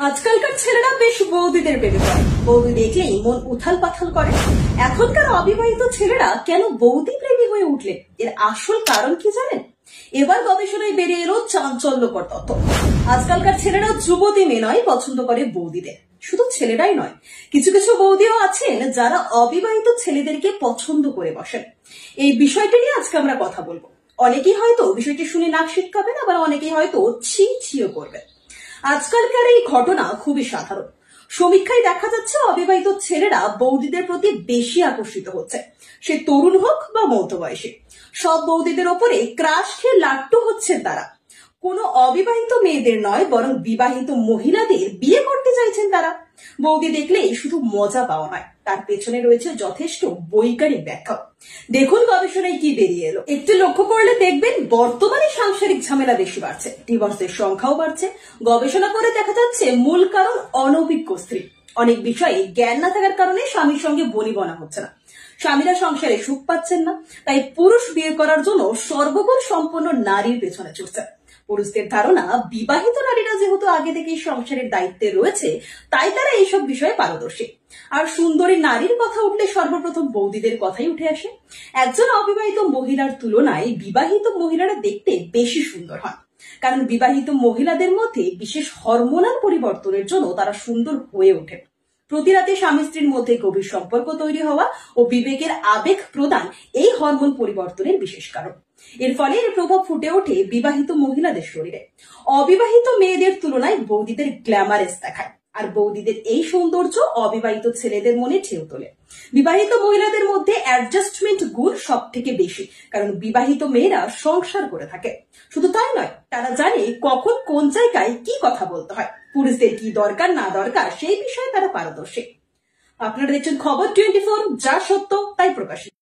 আজকালকার ছেলেরা বেশ বৌদিদের প্রেমে পড়ে। বৌদি দেখলেই মন উথাল পাথাল করে। এখনকার অবিবাহিত ছেলেরা কেন বৌদি প্রেমী হয়ে উঠলে, এর আসল কারণ কি জানেন? এবার গবেষণায় বেরিয়ে এলো চাঞ্চল্যকর তথ্য। আজকালকার ছেলেরা যুবতী মেয়ে নয়, পছন্দ করে বৌদিদের। শুধু ছেলেরাই নয়, কিছু কিছু বৌদিও আছেন যারা অবিবাহিত ছেলেদেরকে পছন্দ করে বসেন। এই বিষয়টা নিয়ে আজকে আমরা কথা বলবো। অনেকেই হয়তো বিষয়টি শুনে নাক সিটকাবেন, আবার অনেকেই হয়তো ছি ছিও করবেন। আজকালকার এই ঘটনা খুবই সাধারণ। সমীক্ষায় দেখা যাচ্ছে অবিবাহিত ছেলেরা বৌদিদের প্রতি বেশি আকর্ষিত হচ্ছে। সে তরুণ হোক বা মধ্যবয়সী, সব বৌদিদের ওপরে ক্রাশ খেয়ে লাট্টু হচ্ছেন তারা। কোনো অবিবাহিত মেয়েদের নয়, বরং বিবাহিত মহিলাদের বিয়ে করতে চাইছেন তারা। বৌদি দেখলেই শুধু মজা পাওয়া নয়, তার পেছনে রয়েছে যথেষ্ট বৈজ্ঞানিক ব্যাখ্যা। দেখুন গবেষণায় কি বেরিয়ে এলো। একটু লক্ষ্য করলে দেখবেন বর্তমানে সাংসারিক ঝামেলা বেশি বাড়ছে, ডিভোর্সের সংখ্যাও বাড়ছে। গবেষণা করে দেখা যাচ্ছে মূল কারণ অনভিজ্ঞ স্ত্রী। অনেক বিষয়ে জ্ঞান না থাকার কারণে স্বামীর সঙ্গে বনিবনা হচ্ছে না, স্বামীরা সংসারে সুখ পাচ্ছেন না। তাই পুরুষ বিয়ে করার জন্য সর্বগুণ সম্পন্ন নারীর পেছনে ছুটছে। পুরুষদের ধারণা বিবাহিত নারীরা যেহেতু আগে থেকেই সংসারের দায়িত্বে রয়েছে, তাই তারা এইসব বিষয়ে পারদর্শী। আর সুন্দরী নারীর কথা উঠলে সর্বপ্রথম বৌদিদের কথাই উঠে আসে। একজন অবিবাহিত মহিলার তুলনায় বিবাহিত মহিলারা দেখতে বেশি সুন্দর হন, কারণ বিবাহিত মহিলাদের মধ্যে বিশেষ হরমোনাল পরিবর্তনের জন্য তারা সুন্দর হয়ে ওঠেন। প্রতি রাতে স্বামী স্ত্রীর মধ্যে গভীর সম্পর্ক তৈরি হওয়া ও বিবেকের আবেগ প্রদান এই হরমোন পরিবর্তনের বিশেষ কারণ। এর ফলে এর প্রভাব ফুটে ওঠে বিবাহিত মহিলাদের শরীরে। অবিবাহিত মেয়েদের তুলনায় বৌদিদের গ্ল্যামারেস দেখায়, আর বৌদিদের এই সৌন্দর্য অবিবাহিত ছেলেদের মনে ঢেউ তোলে। বিবাহিত মহিলাদের মধ্যে অ্যাডজাস্টমেন্ট গুণ সব থেকে বেশি, কারণ বিবাহিত মেয়েরা সংসার করে থাকে। শুধু তাই নয়, তারা জানে কখন কোন জায়গায় কি কথা বলতে হয়, পুরুষদের কি দরকার না দরকার সেই বিষয়ে তারা পারদর্শী। আপনারা দেখছেন খবর 24, যা সত্য তাই প্রকাশিত।